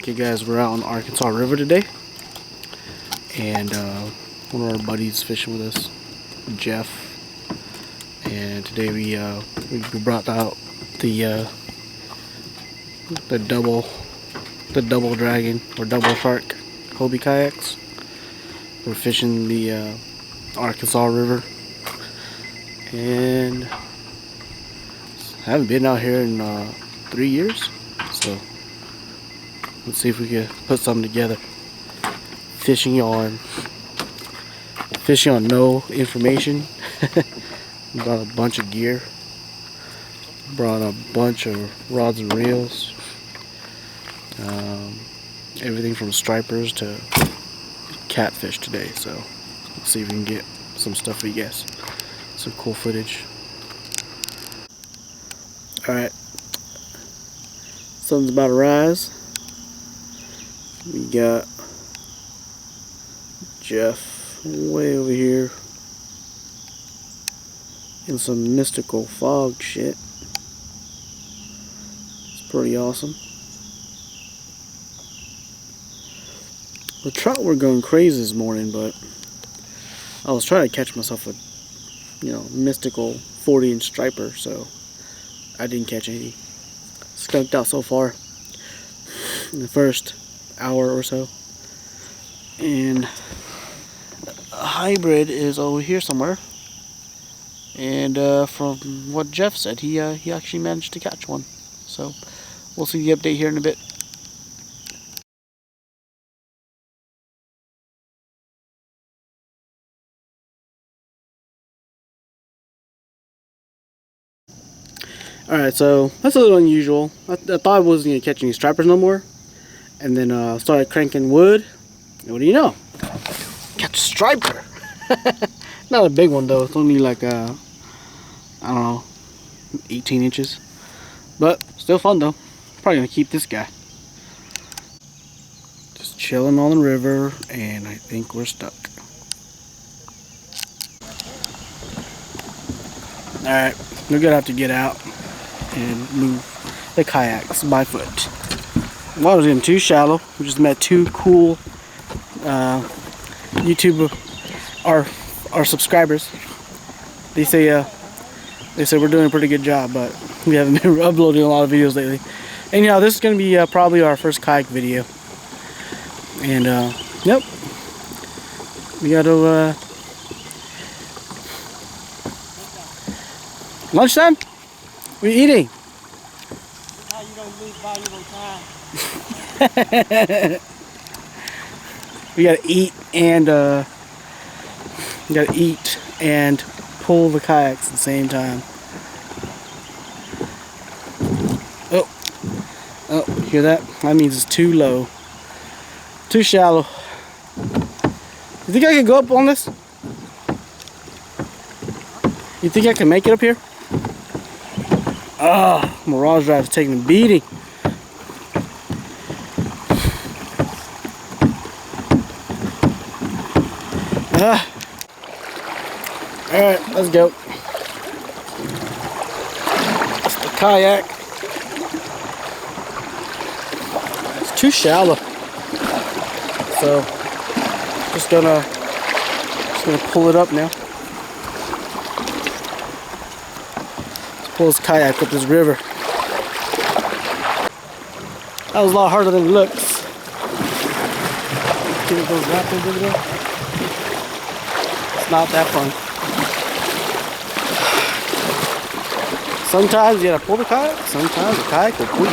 Okay guys, we're out on the Arkansas River today, and one of our buddies fishing with us, Jeff, and today we brought out the double dragon or double shark Hobie kayaks. We're fishing the Arkansas River, and I haven't been out here in 3 years, so let's see if we can put something together. Fishing on no information. Brought a bunch of gear. Brought a bunch of rods and reels. Everything from stripers to catfish today. So let's see if we can get some stuff for you guys. Some cool footage. Alright. Sun's about to rise. We got Jeff way over here in some mystical fog shit. It's pretty awesome. The trout were going crazy this morning, but I was trying to catch myself a mystical 40-inch striper, so I didn't catch any. Skunked out so far in the first hour or so, and a hybrid is over here somewhere, and from what Jeff said, he actually managed to catch one, so we'll see the update here in a bit. Alright, so that's a little unusual. I thought I wasn't going to catch any stripers no more. And then started cranking wood. And what do you know? Catch a striper! Not a big one though. It's only like, I don't know, 18 inches. But still fun though. Probably going to keep this guy. Just chilling on the river. And I think we're stuck. Alright, we're going to have to get out and move the kayaks by foot. The water's getting too shallow. We just met two cool YouTube our subscribers. They say we're doing a pretty good job, but we haven't been uploading a lot of videos lately. Anyhow, this is going to be probably our first kayak video. And yep, we got to lunchtime. We're eating. How you don't lose valuable time. We gotta eat and pull the kayaks at the same time. Oh, hear that? That means it's too low, too shallow. You think I could go up on this? You think I can make it up here? Oh, Mirage Drive is taking a beating. Alright, let's go. It's the kayak. It's too shallow. So just gonna pull it up now. Pull this kayak up this river. That was a lot harder than it looks. See those rapids over there? It's not that fun. Sometimes you gotta pull the kayak, sometimes the kayak will pull you.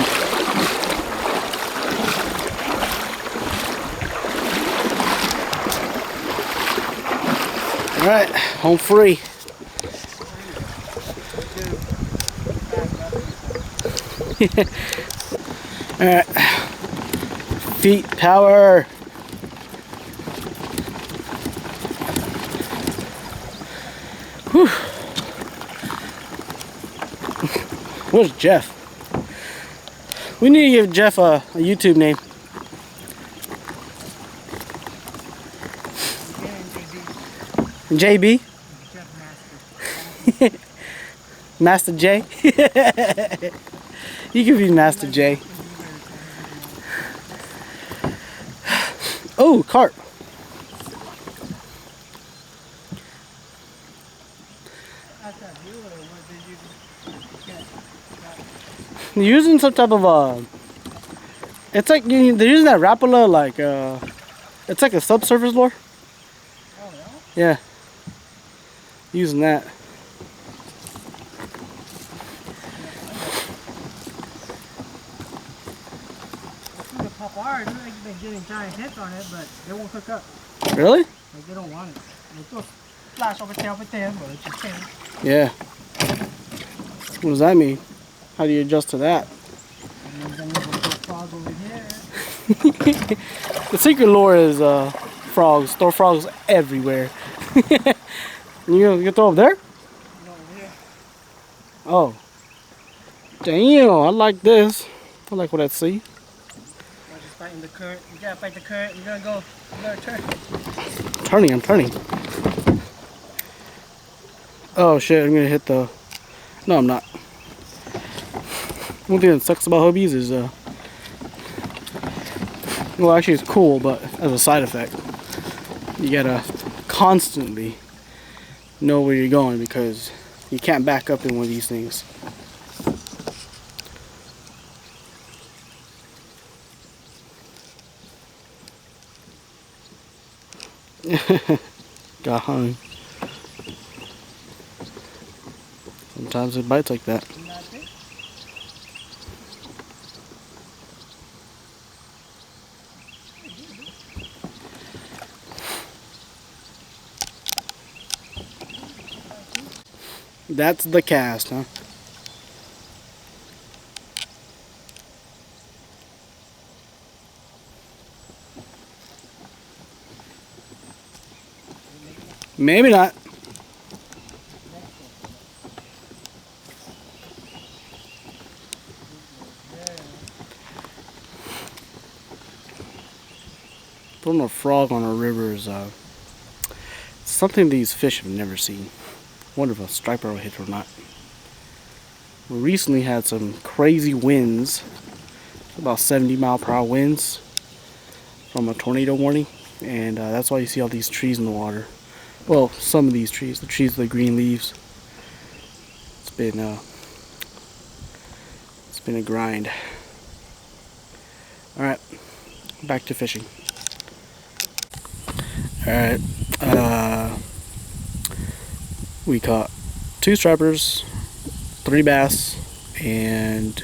Alright, home free. Alright, feet power. Whew. Where's Jeff? We need to give Jeff a YouTube name. JB? Master J? You can be Master J. Oh, carp. They're using some type of it's like they're using that Rapala like it's like a subsurface lure. Oh, Yeah. Using that. the papaya, they've been getting giant hits on it, but they won't cook up. Really? Like they don't want it. They go flash over there, but it's just can't. Yeah. What does that mean? How do you adjust to that? And then we'll put frog over here. The secret lure is frogs. Throw frogs everywhere. You throw them there? No, here. Oh. Damn, I like this. I like what I see. I'm just fighting the current. You gotta fight the current. You're gonna go. You gotta turn. I'm turning. Oh shit, I'm gonna hit the... No, I'm not. One thing that sucks about hobbies is, well, actually it's cool, but as a side effect, you gotta constantly know where you're going because you can't back up in one of these things. Got hung. Sometimes it bites like that. That's the cast, huh? Maybe not. Throwing a frog on a river is something these fish have never seen. Wonder if a striper will hit or not. We recently had some crazy winds, about 70-mile-per-hour winds from a tornado warning, and that's why you see all these trees in the water. Well, some of these trees, the trees with the green leaves. It's been a grind. All right, back to fishing. All right, we caught 2 stripers, 3 bass, and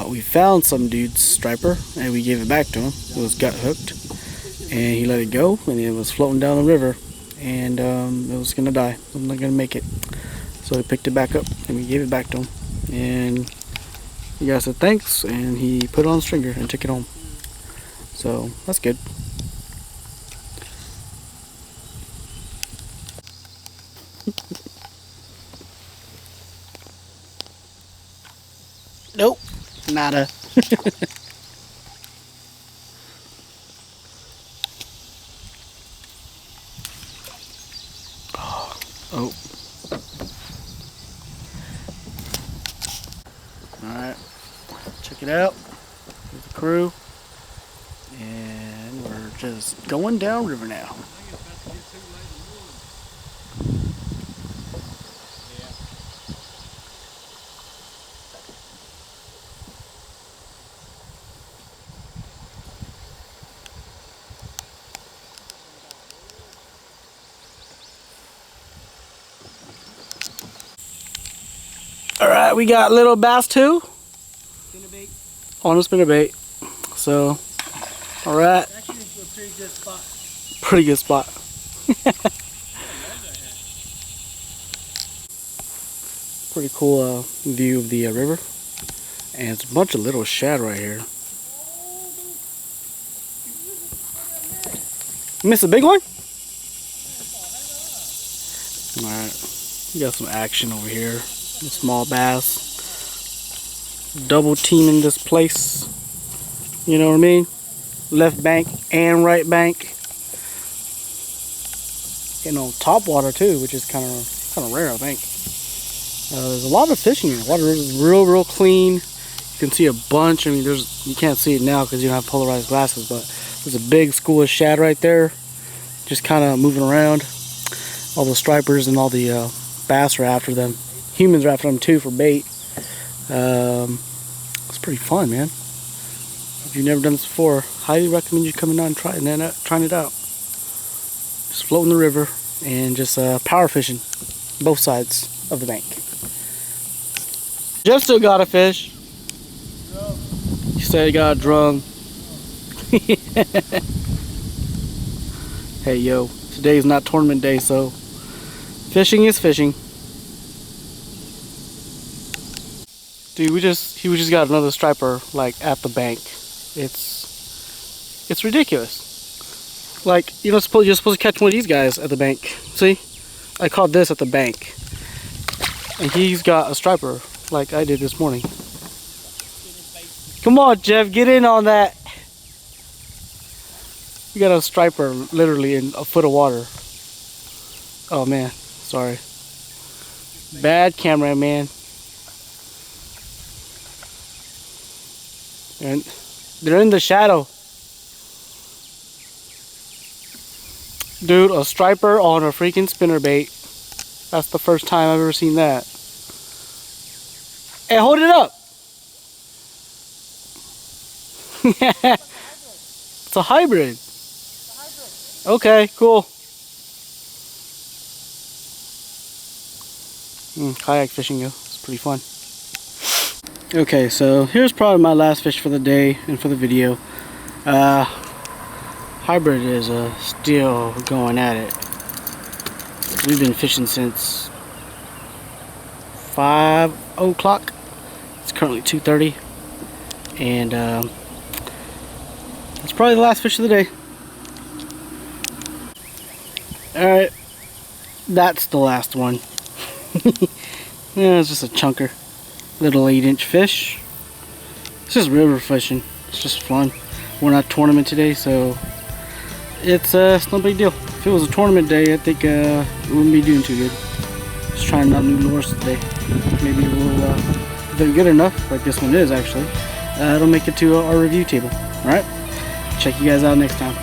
we found some dude's striper and we gave it back to him. It was gut hooked and he let it go and it was floating down the river and it was gonna die. It was not gonna make it. So we picked it back up and we gave it back to him and the guy said thanks and he put it on the stringer and took it home. So that's good. Nope, nada. Oh. Alright, check it out. Here's the crew. And we're just going down river now. Alright, we got little bass too. Spinnerbait. On a spinnerbait. So, alright. Actually, it's a pretty good spot. Pretty good spot. Pretty cool view of the river. And it's a bunch of little shad right here. You missed a big one? Alright. We got some action over here. A small bass. Double teaming this place. You know what I mean? Left bank and right bank. Getting on top water too, which is kind of rare, I think. There's a lot of fishing here. Water is real clean. You can see a bunch. I mean, you can't see it now because you don't have polarized glasses, but There's a big school of shad right there, just kind of moving around. All the stripers and all the bass are after them. Humans are after them too for bait. It's pretty fun, man. If you've never done this before, highly recommend you coming out and trying it out. Just floating the river and just power fishing both sides of the bank. Jeff still got a fish. He said he got drunk. Hey yo, today is not tournament day, so fishing is fishing. Dude, we just got another striper like at the bank. It's ridiculous. Like you're supposed to catch one of these guys at the bank. See, I caught this at the bank, and he's got a striper like I did this morning. Come on, Jeff, get in on that. You got a striper literally in a foot of water. Oh man, sorry. Bad camera, man. And they're in the shadow. Dude, a striper on a freaking spinnerbait. That's the first time I've ever seen that. Hey, hold it up. It's a hybrid. Okay, cool. Kayak fishing, yo. It's pretty fun. Okay, so here's probably my last fish for the day and for the video. Hybrid is still going at it. We've been fishing since 5 o'clock. It's currently 2:30, and that's probably the last fish of the day. Alright, that's the last one. Yeah, it's just a chunker. Little 8-inch fish. It's just river fishing. It's just fun. We're not tournament today, so it's no big deal. If it was a tournament day, I think we wouldn't be doing too good. Just trying out new lures today. Maybe we'll, if they're good enough, like this one is actually, it'll make it to our review table. Alright? Check you guys out next time.